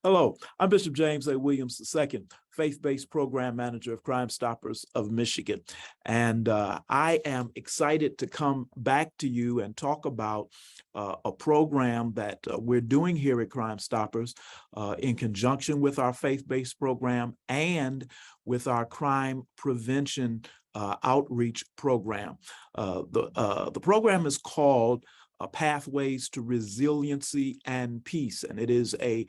Hello, I'm Bishop James A. Williams II, faith-based program manager of Crime Stoppers of Michigan. And I am excited to come back to you and talk about a program that we're doing here at Crime Stoppers in conjunction with our faith-based program and with our crime prevention outreach program. The program is called Pathways to Resiliency and Peace, and it is a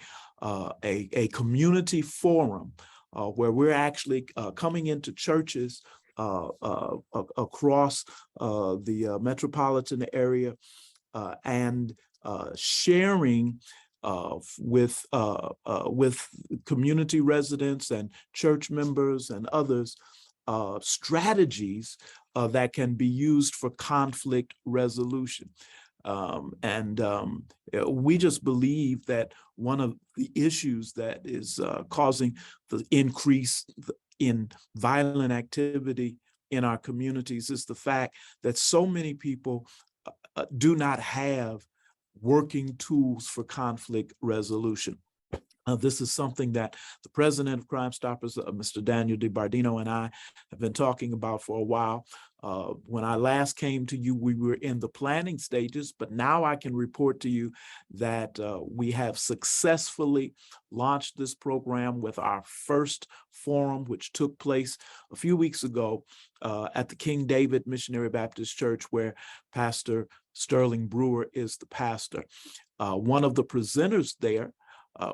community forum where we're actually coming into churches across the metropolitan area and sharing with community residents and church members and others strategies that can be used for conflict resolution. We just believe that one of the issues that is causing the increase in violent activity in our communities is the fact that so many people do not have working tools for conflict resolution. This is something that the president of Crime Stoppers, Mr. Daniel DiBardino, and I have been talking about for a while. When I last came to you, we were in the planning stages, but now I can report to you that we have successfully launched this program with our first forum, which took place a few weeks ago at the King David Missionary Baptist Church, where Pastor Sterling Brewer is the pastor. One of the presenters there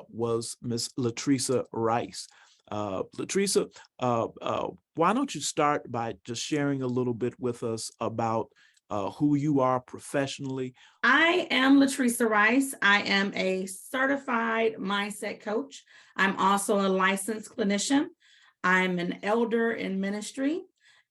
was Miss Latresa Rice. Latresa, why don't you start by just sharing a little bit with us about who you are professionally? I am Latresa Rice. I am a certified mindset coach. I'm also a licensed clinician. I'm an elder in ministry.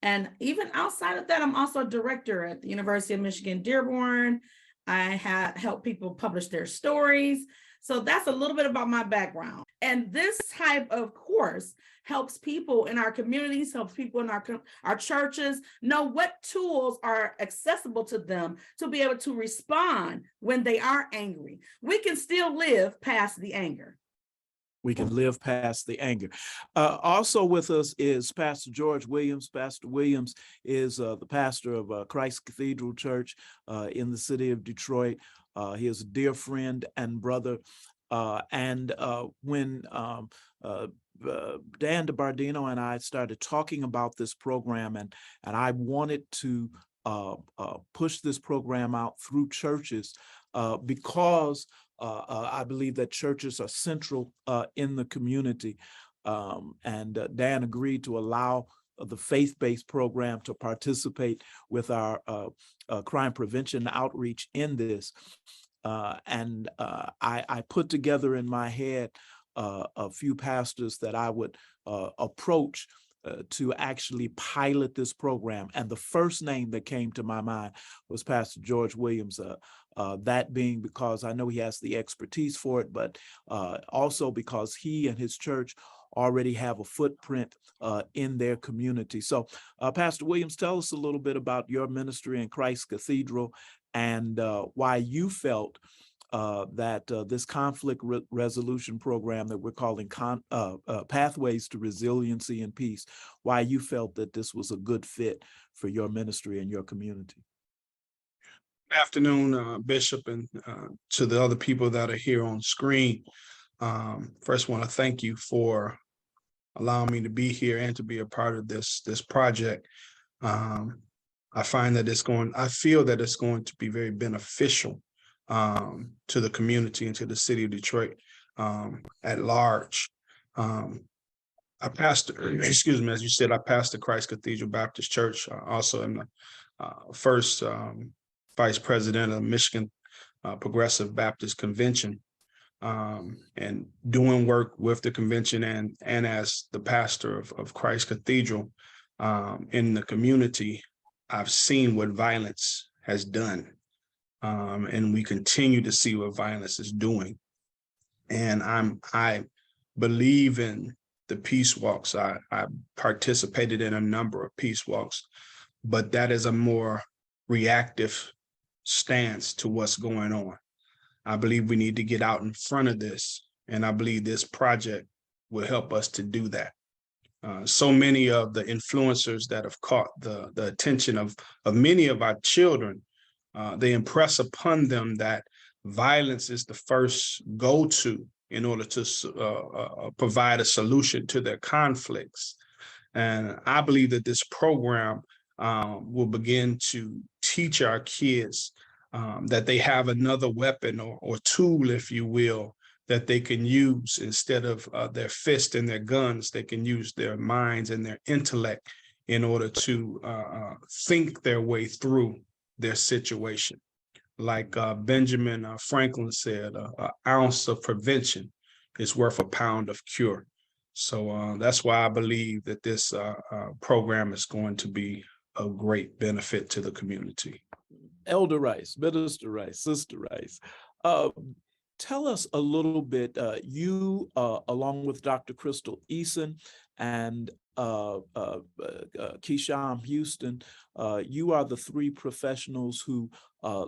And even outside of that, I'm also a director at the University of Michigan, Dearborn. I have helped people publish their stories. So that's a little bit about my background. And this type of course helps people in our communities, helps people in our churches know what tools are accessible to them to be able to respond when they are angry. We can still live past the anger. We can live past the anger. Also with us is Pastor George Williams. Pastor Williams is the pastor of Christ Cathedral Church in the city of Detroit. He is a dear friend and brother. When Dan DiBardino and I started talking about this program, and I wanted to push this program out through churches because I believe that churches are central in the community. Dan agreed to allow the faith-based program to participate with our crime prevention outreach in this. I put together in my head a few pastors that I would approach to actually pilot this program. And the first name that came to my mind was Pastor George Williams, that being because I know he has the expertise for it, but also because he and his church already have a footprint in their community. So Pastor Williams, tell us a little bit about your ministry in Christ Cathedral and why you felt that this conflict resolution program that we're calling Pathways to Resiliency and Peace, why you felt that this was a good fit for your ministry and your community. Good afternoon, Bishop, and to the other people that are here on screen. First, want to thank you for allowing me to be here and to be a part of this project. I feel that it's going to be very beneficial to the community and to the city of Detroit at large. I pastor, excuse me, as you said, I pastor Christ Cathedral Baptist Church. Also am the first vice president of the Michigan Progressive Baptist Convention, and doing work with the convention and as the pastor of Christ Cathedral in the community. I've seen what violence has done, and we continue to see what violence is doing. And I believe in the peace walks. I participated in a number of peace walks, but that is a more reactive stance to what's going on. I believe we need to get out in front of this And I believe this project will help us to do that. So many of the influencers that have caught the attention of many of our children, they impress upon them that violence is the first go-to in order to provide a solution to their conflicts. And I believe that this program will begin to teach our kids that they have another weapon or tool, if you will, that they can use instead of their fist and their guns. They can use their minds and their intellect in order to think their way through their situation. Like Benjamin Franklin said, an ounce of prevention is worth a pound of cure. So that's why I believe that this program is going to be a great benefit to the community. Elder Rice, Minister Rice, Sister Rice, tell us a little bit, you along with Dr. Crystal Eason and Keisham Houston, you are the three professionals who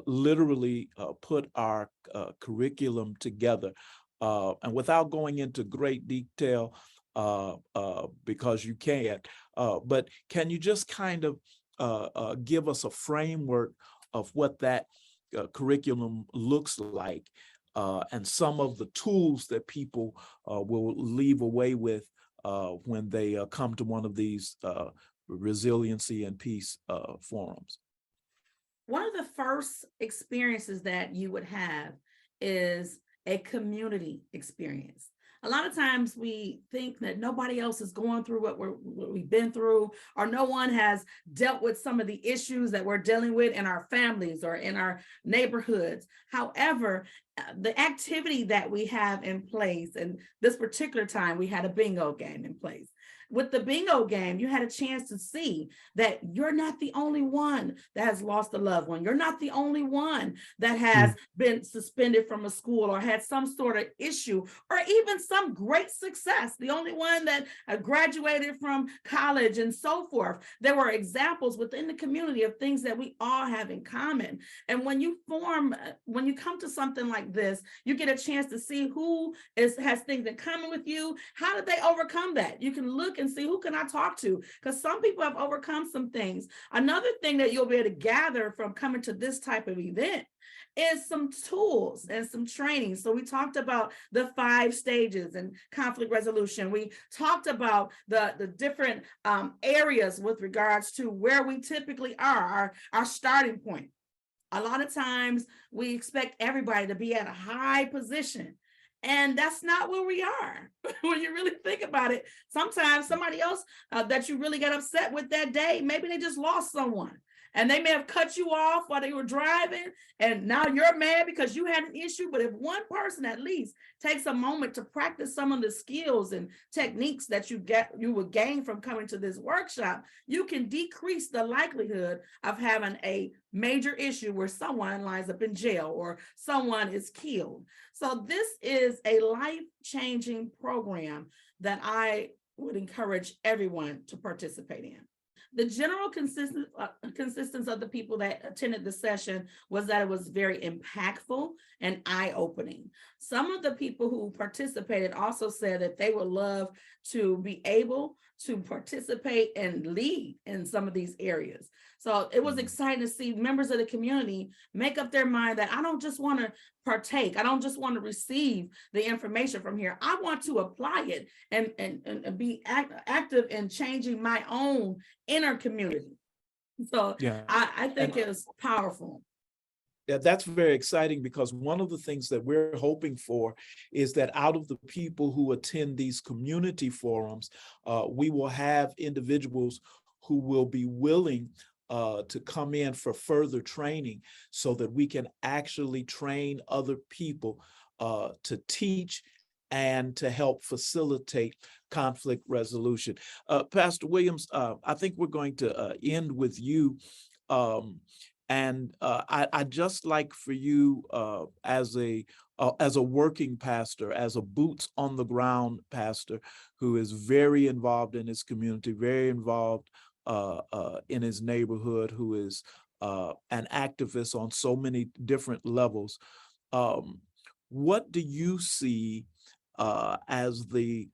literally put our curriculum together. And without going into great detail, because you can't, but can you just kind of give us a framework of what that curriculum looks like, and some of the tools that people will leave away with when they come to one of these resiliency and peace forums? One of the first experiences that you would have is a community experience. A lot of times we think that nobody else is going through what we've been through, or no one has dealt with some of the issues that we're dealing with in our families or in our neighborhoods. However, the activity that we have in place, and this particular time we had a bingo game in place. With the bingo game, you had a chance to see that you're not the only one that has lost a loved one. You're not the only one that has been suspended from a school or had some sort of issue or even some great success. The only one that graduated from college and so forth. There were examples within the community of things that we all have in common. And when you come to something like this, you get a chance to see who has things in common with you. How did they overcome that? You can look and see, who can I talk to? Because some people have overcome some things. Another thing that you'll be able to gather from coming to this type of event is some tools and some training. So we talked about the 5 stages and conflict resolution. We talked about the different areas with regards to where we typically are, our starting point. A lot of times we expect everybody to be at a high position. And that's not where we are. When you really think about it, sometimes somebody else that you really got upset with that day, maybe they just lost someone. And they may have cut you off while they were driving, and now you're mad because you had an issue. But if one person at least takes a moment to practice some of the skills and techniques that you would gain from coming to this workshop, you can decrease the likelihood of having a major issue where someone lines up in jail or someone is killed. So this is a life-changing program that I would encourage everyone to participate in. The general consistency of the people that attended the session was that it was very impactful and eye-opening. Some of the people who participated also said that they would love to be able to participate and lead in some of these areas. So it was exciting to see members of the community make up their mind that I don't just want to partake. I don't just want to receive the information from here. I want to apply it and be active in changing my own inner community. So yeah, I think it was powerful. Yeah, that's very exciting, because one of the things that we're hoping for is that out of the people who attend these community forums, we will have individuals who will be willing to come in for further training so that we can actually train other people to teach and to help facilitate conflict resolution. Pastor Williams, I think we're going to end with you. And I'd just like for you as a working pastor, as a boots on the ground pastor who is very involved in his community, very involved in his neighborhood, who is an activist on so many different levels. What do you see as the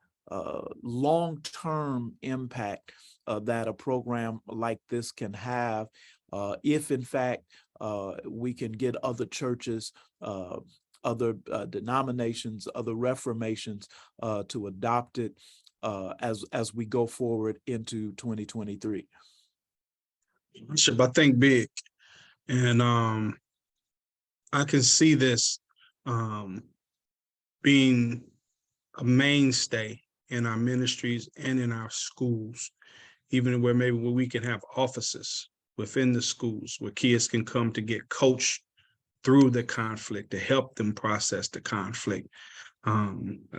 long-term impact that a program like this can have, if in fact we can get other churches, other denominations, other reformations to adopt it as we go forward into 2023. Bishop, I think big, and I can see this being a mainstay in our ministries and in our schools, even where maybe we can have offices within the schools where kids can come to get coached through the conflict, to help them process the conflict. I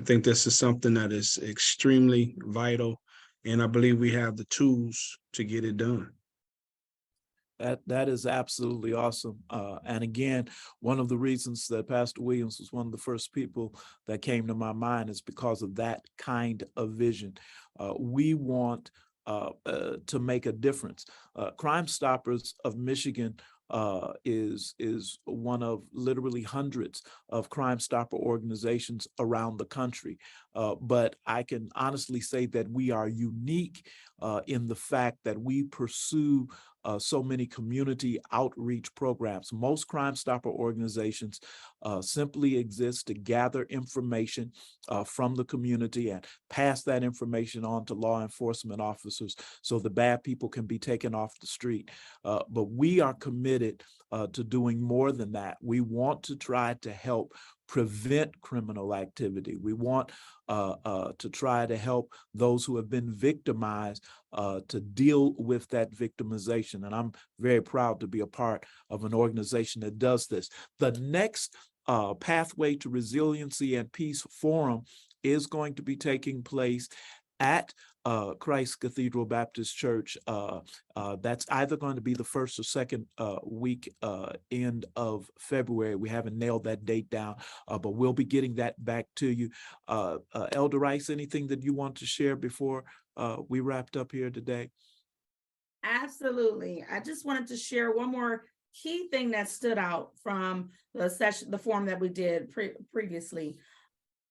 think this is something that is extremely vital, and I believe we have the tools to get it done. That is absolutely awesome. And again, one of the reasons that Pastor Williams was one of the first people that came to my mind is because of that kind of vision. We want to make a difference. Crime Stoppers of Michigan is one of literally hundreds of Crime Stopper organizations around the country. But I can honestly say that we are unique in the fact that we pursue so many community outreach programs. Most Crime Stopper organizations simply exist to gather information from the community and pass that information on to law enforcement officers so the bad people can be taken off the street. But we are committed to doing more than that. We want to try to help prevent criminal activity. We want to try to help those who have been victimized to deal with that victimization. And I'm very proud to be a part of an organization that does this. The next Pathway to Resiliency and Peace Forum is going to be taking place at Christ Cathedral Baptist Church. That's either going to be the first or second week end of February. We haven't nailed that date down, but we'll be getting that back to you. Elder Rice, anything that you want to share before we wrapped up here today? Absolutely. I just wanted to share one more key thing that stood out from the session, the forum that we did previously.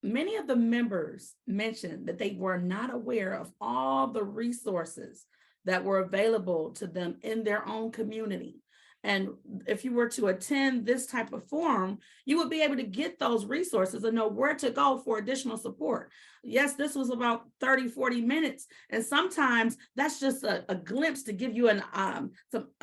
Many of the members mentioned that they were not aware of all the resources that were available to them in their own community. And if you were to attend this type of forum, you would be able to get those resources and know where to go for additional support. Yes, this was about 30, 40 minutes. And sometimes that's just a glimpse to give you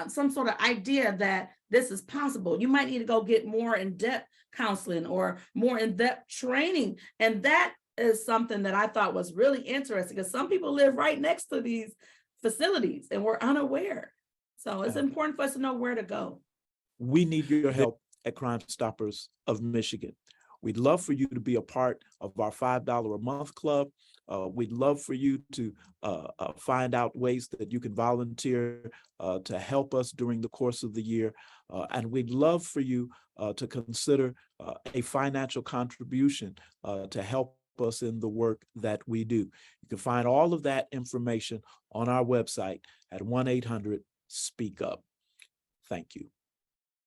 some sort of idea that this is possible. You might need to go get more in-depth counseling or more in-depth training. And that is something that I thought was really interesting, because some people live right next to these facilities and we're unaware. So it's important for us to know where to go. We need your help at Crime Stoppers of Michigan. We'd love for you to be a part of our $5 a month club. We'd love for you to find out ways that you can volunteer to help us during the course of the year. And we'd love for you to consider a financial contribution to help us in the work that we do. You can find all of that information on our website at 1-800-SPEAK-UP. Thank you.